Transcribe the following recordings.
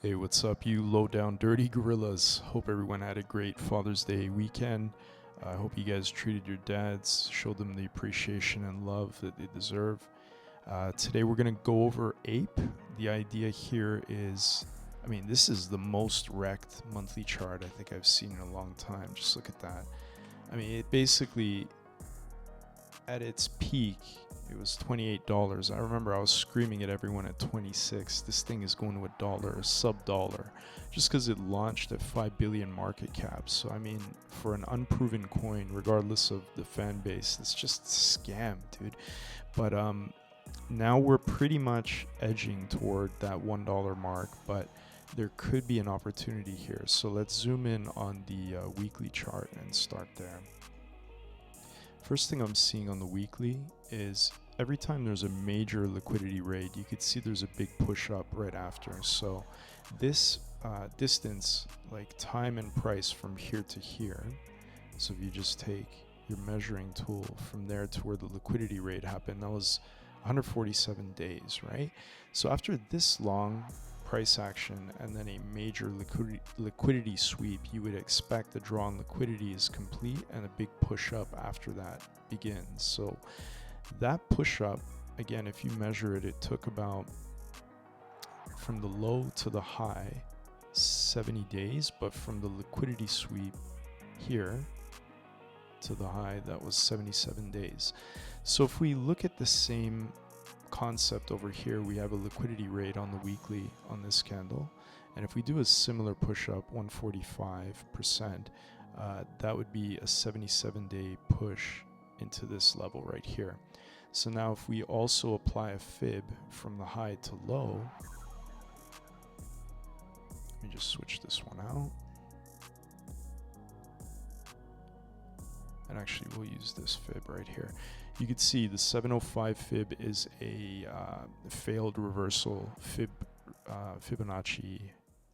Hey, what's up, you low down dirty gorillas? Hope everyone had a great Father's Day weekend. I hope you guys treated your dads, showed them the appreciation and love that they deserve. Today we're going to go over APE. The idea here is, this is the most wrecked monthly chart I think I've seen in a long time. Just look at that. It basically, at its peak, it was $28. I remember I was screaming at everyone at 26. This thing is going to $1, sub-dollar, just because it launched at 5 billion market cap. So for an unproven coin, regardless of the fan base, it's just a scam, dude. But now we're pretty much edging toward that $1 mark, but there could be an opportunity here. So let's zoom in on the weekly chart and start there. First thing I'm seeing on the weekly is every time there's a major liquidity raid, you could see there's a big push up right after. So this distance, like time and price from here to here, so if you just take your measuring tool from there to where the liquidity raid happened, that was 147 days, right? So after this long price action and then a major liquidity sweep, you would expect the draw on liquidity is complete and a big push up after that begins. So that push up, again, if you measure it, it took about from the low to the high 70 days, but from the liquidity sweep here to the high, that was 77 days. So if we look at the same concept over here, we have a liquidity rate on the weekly on this candle, and if we do a similar push up 145%, that would be a 77-day push into this level right here. So now if we also apply a fib from the high to low, let me just switch this one out, and actually we'll use this fib right here. You can see the 705 fib is a failed reversal Fibonacci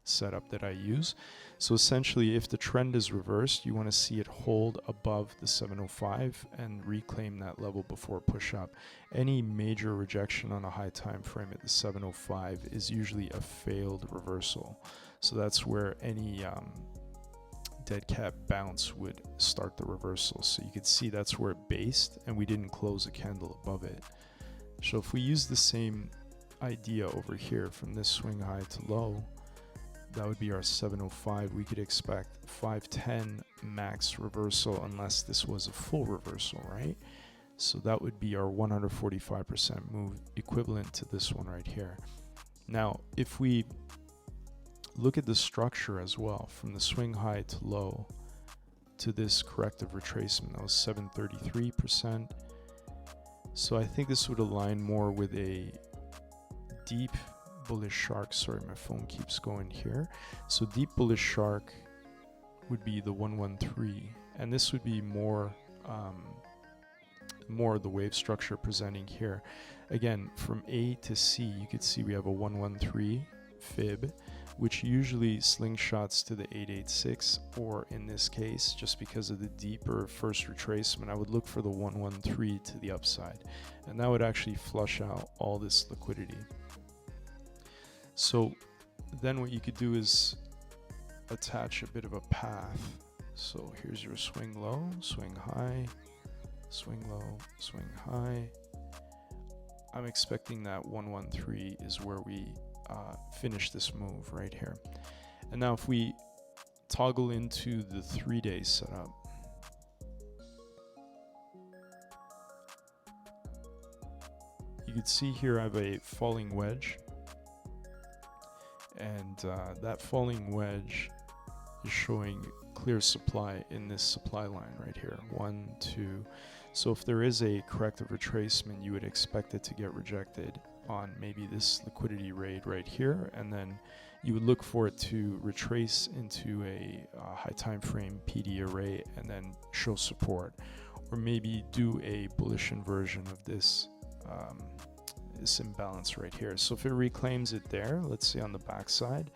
setup that I use. So essentially, if the trend is reversed, you want to see it hold above the 705 and reclaim that level before push up. Any major rejection on a high time frame at the 705 is usually a failed reversal. So that's where any dead cat bounce would start the reversal. So you can see that's where it based, and we didn't close a candle above it. So if we use the same idea over here from this swing high to low, that would be our 705. We could expect 510 max reversal unless this was a full reversal, right? So that would be our 145% move, equivalent to this one right here. Now if we look at the structure as well, from the swing high to low to this corrective retracement, that was 733%. So I think this would align more with a deep bullish shark. Sorry, my phone keeps going here. So deep bullish shark would be the 113, and this would be more the wave structure presenting here. Again, from A to C, you could see we have a 113 fib, which usually slingshots to the 886, or in this case, just because of the deeper first retracement, I would look for the 113 to the upside, and that would actually flush out all this liquidity. So then what you could do is attach a bit of a path. So here's your swing low, swing high, swing low, swing high. I'm expecting that 113 is where we finish this move right here. And now if we toggle into the 3-day setup, you can see here I have a falling wedge, and that falling wedge is showing clear supply in this supply line right here, 1, 2. So if there is a corrective retracement, you would expect it to get rejected on maybe this liquidity raid right here, and then you would look for it to retrace into a high time frame PD array and then show support, or maybe do a bullish inversion of this this imbalance right here. So if it reclaims it there, let's say on the backside,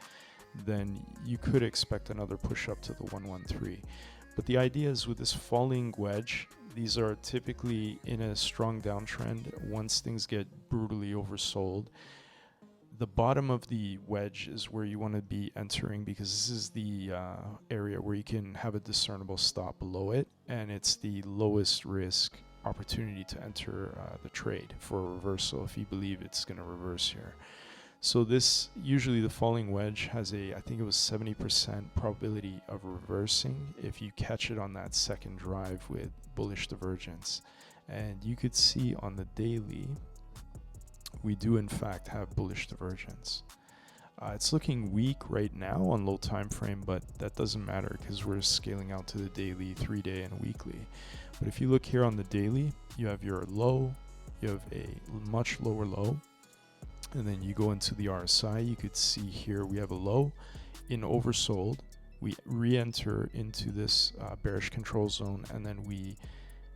then you could expect another push up to the 113. But the idea is with this falling wedge, these are typically in a strong downtrend. Once things get brutally oversold, The bottom of the wedge is where you want to be entering, because this is the area where you can have a discernible stop below it, and it's the lowest risk opportunity to enter the trade for a reversal if you believe it's going to reverse here. So this, usually the falling wedge has I think it was 70% probability of reversing if you catch it on that second drive with bullish divergence. And you could see on the daily, we do in fact have bullish divergence. It's looking weak right now on low time frame, but that doesn't matter because we're scaling out to the daily, 3-day, and weekly. But if you look here on the daily, you have your low, you have a much lower low, and then you go into the RSI. You could see here we have a low in oversold. We re-enter into this bearish control zone, and then we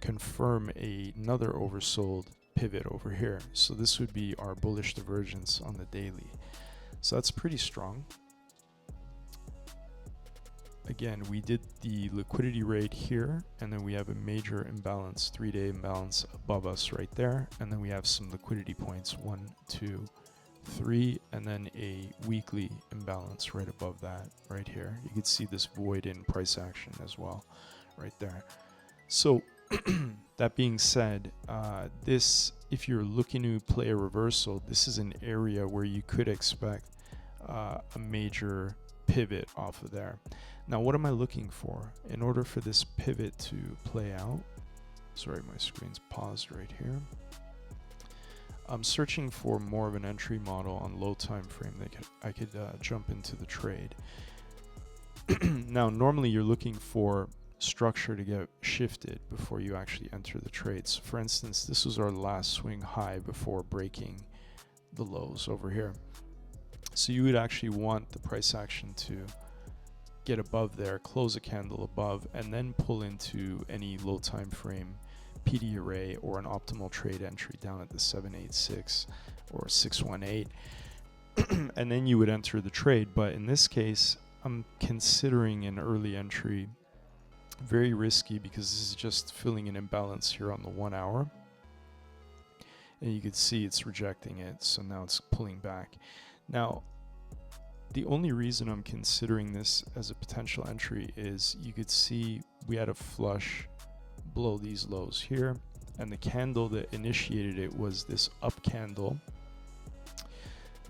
confirm another oversold pivot over here. So this would be our bullish divergence on the daily. So that's pretty strong. Again, we did the liquidity rate here, and then we have a major imbalance, 3-day imbalance above us right there, and then we have some liquidity points, 1, 2, 3, and then a weekly imbalance right above that right here. You can see this void in price action as well right there. So that being said, this, if you're looking to play a reversal, this is an area where you could expect a major pivot off of there. Now, what am I looking for in order for this pivot to play out? Sorry, my screen's paused right here. I'm searching for more of an entry model on low time frame that I could jump into the trade. Now, normally you're looking for structure to get shifted before you actually enter the trades. For instance, this was our last swing high before breaking the lows over here. So you would actually want the price action to get above there, close a candle above, and then pull into any low time frame PD array or an optimal trade entry down at the 786 or 618, and then you would enter the trade. But in this case, I'm considering an early entry. Very risky because this is just filling an imbalance here on the 1 hour, and you can see it's rejecting it, so now it's pulling back. Now, the only reason I'm considering this as a potential entry is you could see we had a flush below these lows here, and the candle that initiated it was this up candle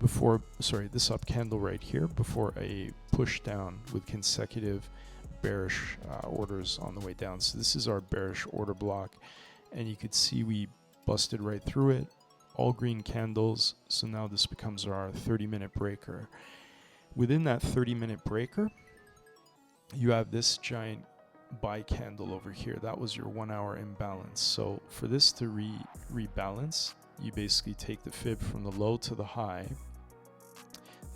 before, this up candle right here before a push down with consecutive bearish orders on the way down. So this is our bearish order block, and you could see we busted right through it, all green candles. So now this becomes our 30-minute breaker. Within that 30-minute breaker, you have this giant buy candle over here. That was your 1 hour imbalance. So for this to rebalance, you basically take the fib from the low to the high.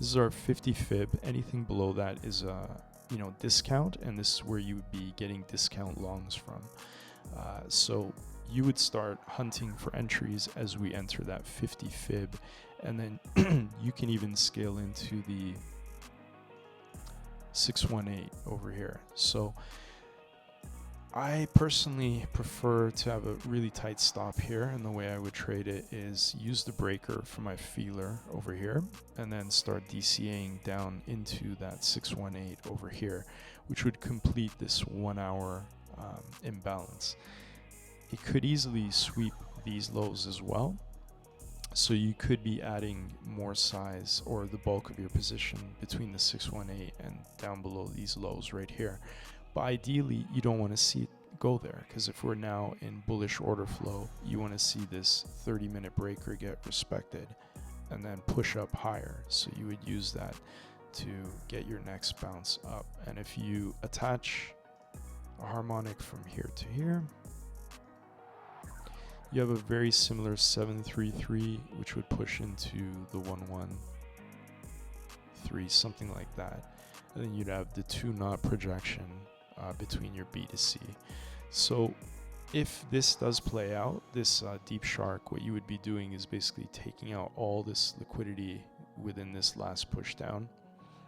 This is our 50 fib. Anything below that is a discount, and this is where you would be getting discount longs from. So you would start hunting for entries as we enter that 50 fib, and then you can even scale into the 618 over here. So I personally prefer to have a really tight stop here, and the way I would trade it is use the breaker for my feeler over here and then start DCAing down into that 618 over here, which would complete this 1 hour imbalance. It could easily sweep these lows as well, so you could be adding more size or the bulk of your position between the 618 and down below these lows right here. But ideally, you don't want to see it go there, because if we're now in bullish order flow, you want to see this 30-minute breaker get respected and then push up higher. So you would use that to get your next bounce up. And if you attach a harmonic from here to here, you have a very similar 733, which would push into the 113, something like that. And then you'd have the 2-knot projection between your B to C. So if this does play out, this deep shark, what you would be doing is basically taking out all this liquidity within this last push down.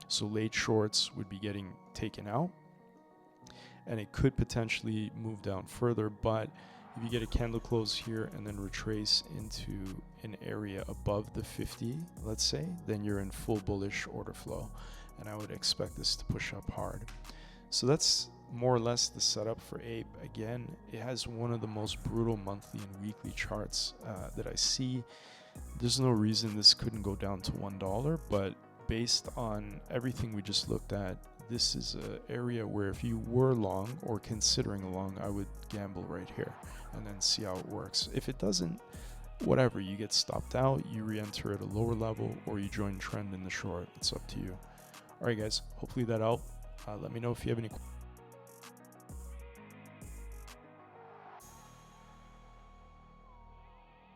So late shorts would be getting taken out, and it could potentially move down further, but If you get a candle close here and then retrace into an area above the 50, let's say, then you're in full bullish order flow, and I would expect this to push up hard. So that's more or less the setup for APE. Again, it has one of the most brutal monthly and weekly charts that I see. There's no reason this couldn't go down to $1, but based on everything we just looked at, this is an area where if you were long or considering a long, I would gamble right here and then see how it works. If it doesn't, whatever, you get stopped out, you re-enter at a lower level, or you join trend in the short. It's up to you. All right, guys, hopefully that helped. Let me know if you have any questions.